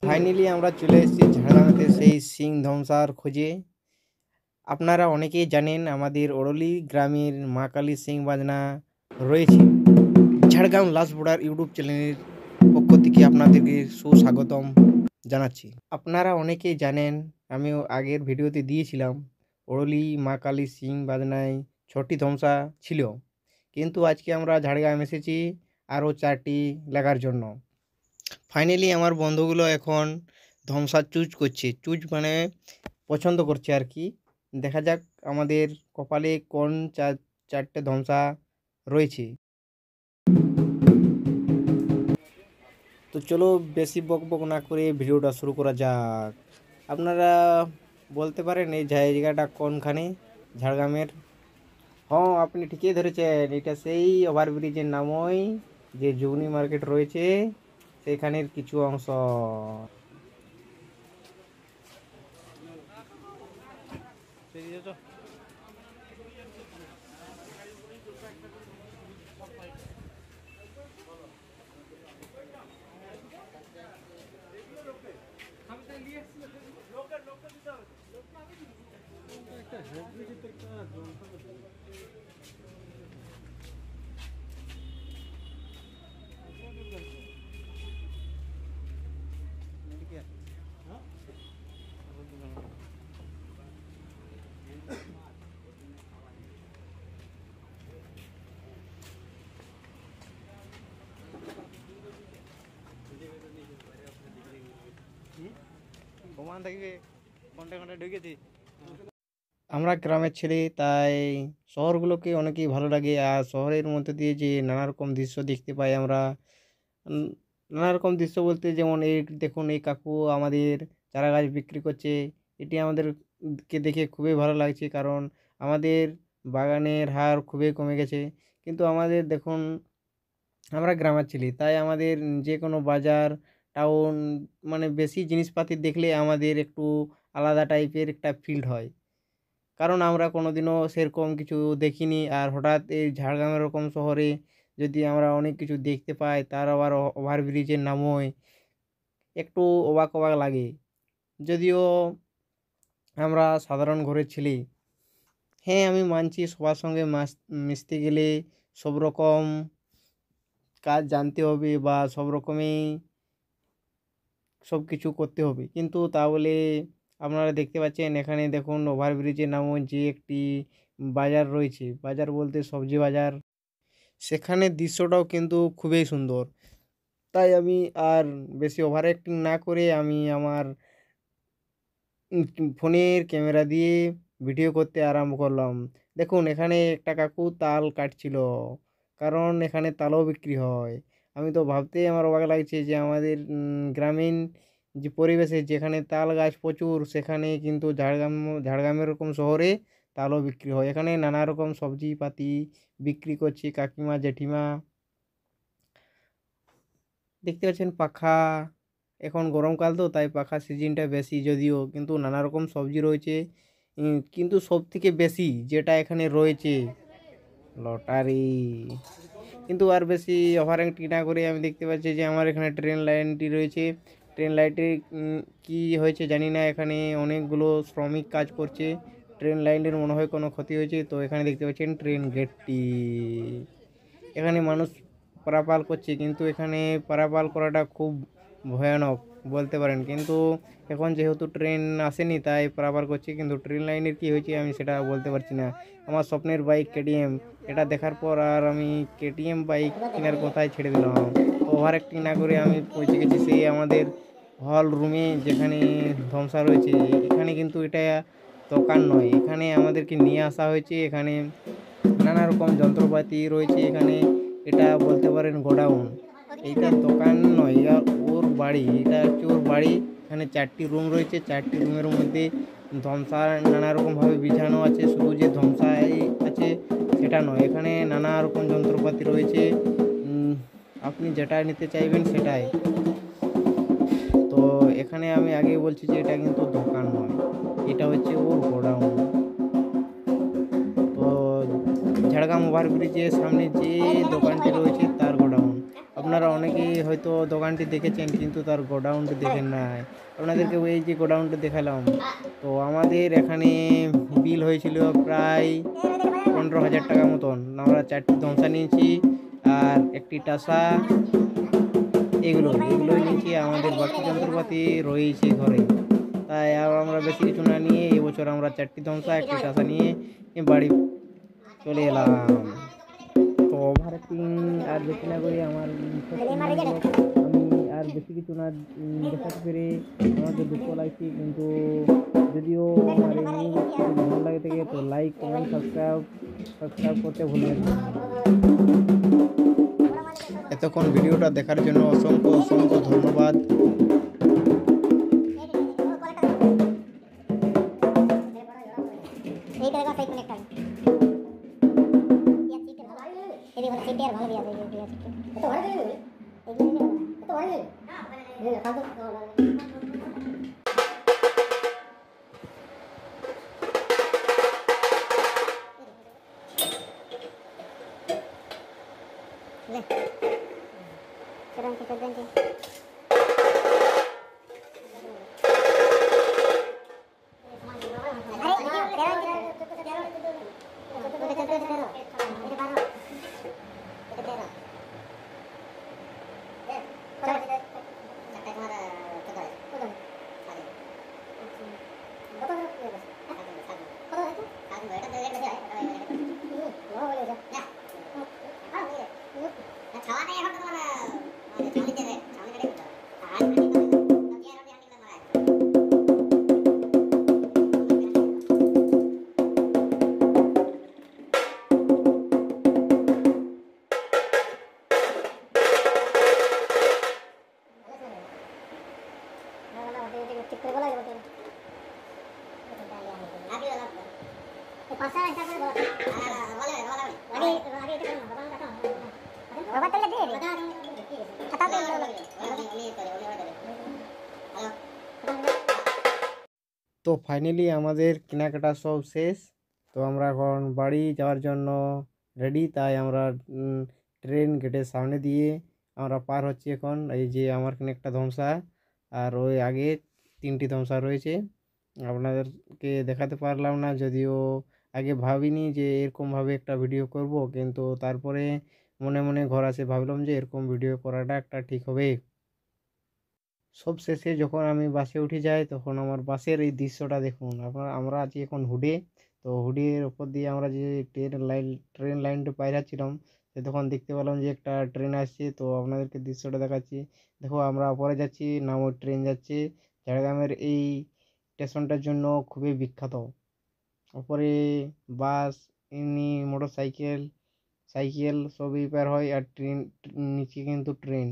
Finally আমরা চলে এসেছি ঝাড়গ্রামেতে সেই সিং ধ্বংসার খোঁজে। আপনারা অনেকেই জানেন আমাদের ওরলি গ্রামের মা কালী সিং বাজনা রয়েছে। ঝাড়গ্রাম লাস্ট বর্ডার ইউটিউব চ্যানেলের পক্ষ থেকে আপনাদেরকে সুস্বাগতম জানাচ্ছি। আপনারা অনেকেই জানেন, আমিও আগের ভিডিওতে দিয়েছিলাম ওরলি মা কালী সিং বাজনায় 6টি ধ্বংসা ছিল, কিন্তু আজকে আমরা ঝাড়গ্রাম এসেছি আরও 4টি লাগার জন্য। ফাইনালি আমার বন্ধুগুলো এখন ধ্বংসা চুজ করছে, চুজ মানে পছন্দ করছে আর কি। দেখা যাক আমাদের কপালে কোন চারটে ধ্বংসা রয়েছে। তো চলো বেশি বক বক না করে ভিডিওটা শুরু করা যাক। আপনারা বলতে পারেন এই জায়গাটা কোনখানে ঝাড়গ্রামের? হ্যাঁ, আপনি ঠিকই ধরেছেন, এটা সেই ওভারব্রিজের নামই, যে জুগনি মার্কেট রয়েছে সেখানের কিছু অংশ। আমরা গ্রামের ছেলে, তাই শহরগুলোকে অনেকেই ভালো লাগে। আর শহরের মধ্যে দিয়ে যে নানা রকম দৃশ্য দেখতে পাই আমরা, নানা রকম দৃশ্য বলতে যেমন এই দেখুন, এই কাকু আমাদের চারা গাছ বিক্রি করছে। এটি আমাদেরকে দেখে খুবই ভালো লাগছে, কারণ আমাদের বাগানের হার খুবই কমে গেছে। কিন্তু আমাদের দেখুন, আমরা গ্রামের ছেলে, তাই আমাদের যে কোনো বাজার, টাউন, মানে বেশি জিনিসপাতি দেখলে আমাদের একটু আলাদা টাইপের একটা ফিল হয়, কারণ আমরা কোনোদিনও সেরকম কিছু দেখিনি। আর হঠাৎ এই ঝাড়গ্রামের এরকম শহরে যদি আমরা অনেক কিছু দেখতে পাই, তার আবার ওভারব্রিজের নামই, একটু অবাক অবাক লাগে। যদিও আমরা সাধারণ ঘরের ছেলে। হ্যাঁ, আমি মানছি সবার সঙ্গে মিশতে গেলে সব রকম কাজ জানতে হবে বা সব রকমই সব কিছু করতে হবে, কিন্তু তা বলে আপনারা দেখতে পাচ্ছেন এখানে দেখুন ওভারব্রিজের নামও যে একটি বাজার রয়েছে, বাজার বলতে সবজি বাজার, সেখানে দৃশ্যটাও কিন্তু খুবই সুন্দর। তাই আমি আর বেশি ওভার অ্যাক্টিং না করে আমি আমার ফোনের ক্যামেরা দিয়ে ভিডিও করতে আরম্ভ করলাম। দেখুন এখানে একটা কাকু তাল কাটছিল, কারণ এখানে তালও বিক্রি হয়। আমি তো ভাবতেই আমার অবাক লাগছে যে আমাদের গ্রামীণ যে পরিবেশে যেখানে তাল গাছ প্রচুর, সেখানে কিন্তু ঝাড়গ্রামের এরকম শহরে তালও বিক্রি হয়। এখানে নানা রকম সবজিপাতি বিক্রি করছে কাকিমা জেঠিমা। দেখতে পাচ্ছেন পাখা, এখন গরমকাল তো তাই পাখা সিজনটা বেশি, যদিও কিন্তু নানা রকম সবজি রয়েছে। কিন্তু সব থেকে বেশি যেটা এখানে রয়েছে লটারি। কিন্তু আর বেশি ওভার অ্যাক্টিং না করে আমি দেখতে পাচ্ছি যে আমার এখানে ট্রেন লাইনটি রয়েছে। ট্রেন লাইনটি কি হয়েছে জানি না, এখানে অনেকগুলো শ্রমিক কাজ করছে। ট্রেন লাইনের মনে হয় কোনো ক্ষতি হয়েছে, তো এখানে দেখতে পাচ্ছেন ট্রেন গেটটি, এখানে মানুষ পারাপার করছে, কিন্তু এখানে পারাপার করাটা খুব ভয়ানক বলতে পারেন। কিন্তু এখন যেহেতু ট্রেন আসেনি তাই পারাপার করছে, কিন্তু ট্রেন লাইনের কী হয়েছে আমি সেটা বলতে পারছি না। আমার স্বপ্নের বাইক কেটিএম, এটা দেখার পর আর আমি কেটিএম বাইক কেনার কথাই ছেড়ে দিলাম। তো ওভার অ্যাক্টিং না করে আমি পৌঁছে গেছি সেই আমাদের হল রুমে, যেখানে ধ্বংসা রয়েছে। এখানে কিন্তু এটা দোকান নয়, এখানে আমাদেরকে নিয়ে আসা হয়েছে। এখানে নানা রকম যন্ত্রপাতি রয়েছে, এখানে এটা বলতে পারেন গোডাউন। এইটা দোকান নয়, এটা ওর বাড়ি, এটা হচ্ছে ওর বাড়ি। এখানে 4টি রুম রয়েছে, 4টি রুমের মধ্যে ধ্বংসা নানা রকমভাবে বিছানো আছে। শুধু যে ধ্বংসাই আছে সেটা নয়, এখানে নানা রকম যন্ত্রপাতি রয়েছে। আপনি যেটা নিতে চাইবেন সেটাই। তো এখানে আমি আগেই বলছি যে এটা কিন্তু দোকান নয়, এটা হচ্ছে ওর গোডাউন। তো ঝাড়গ্রাম ওভারব্রিজের সামনে যে দোকানটি রয়েছে তার গোডাউন। আপনারা আপনারা অনেকেই হয়তো দোকানটি দেখেছেন কিন্তু তার গোডাউনটি দেখেন নাই। আপনাদেরকে এই যে গোডাউনটি দেখালাম, তো আমাদের এখানে বিল হয়েছিল প্রায় 15,000 টাকা মতন। আমরা 4টি ধমসা নিয়েছি আর একটি টাসা, এগুলোই নিয়েছি। আমাদের বাকি যন্ত্রপাতি রয়েছে ঘরে, তাই আর আমরা বেশি কিছু না নিয়ে এবছর আমরা 4টি ধমসা একটি টাসা নিয়ে বাড়ি চলে এলাম। তো ওভার অ্যাক্টিং আর বেশি না করে আমার আমি আর বেশি কিছু না দেখাতে পেরে আমাকে দুঃখ লাগছে, কিন্তু যদিও আমার এই নিউজ যদি ভালো লাগে থাকে তো লাইক কমেন্ট সাবস্ক্রাইব করতে ভুলবেন না। এতক্ষণ ভিডিওটা দেখার জন্য অসংখ্য ধন্যবাদ। তো ফাইনালি আমাদের কেনাকাটা সব শেষ। তো আমরা এখন বাড়ি যাওয়ার জন্য রেডি, তাই আমরা ট্রেন গেটের সামনে দিয়ে আমরা পার হচ্ছি এখন। এই যে আমার কিনে একটা ধমসা আর ওই আগে 3টি ধমসা রয়েছে, আপনাদেরকে দেখাতে পারলাম না, যদিও আগে ভাবিনি যে এরকমভাবে একটা ভিডিও করব, কিন্তু তারপরে মনে মনে ঘর আসে ভাবলাম যে এরকম ভিডিও করাটা একটা ঠিক হবে। সব শেষে যখন আমি বাসে উঠে যাই তখন আমার বাসের এই দৃশ্যটা দেখুন। আমরা আছি এখন হুডে, তো হুডের ওপর দিয়ে আমরা যে ট্রেন লাইনটা পার হচ্ছিলাম, তো তখন দেখতে পেলাম যে একটা ট্রেন আসছে। তো আপনাদেরকে দৃশ্যটা দেখাচ্ছি, দেখো আমরা ওপরে যাচ্ছি, না ওই ট্রেন যাচ্ছে। ঝাড়গ্রামের এই স্টেশনটার জন্য খুবই বিখ্যাত। ওপরে বাস, এমনি মোটর সাইকেল সবই পার হয়, আর ট্রেন নিচে কিন্তু ট্রেন।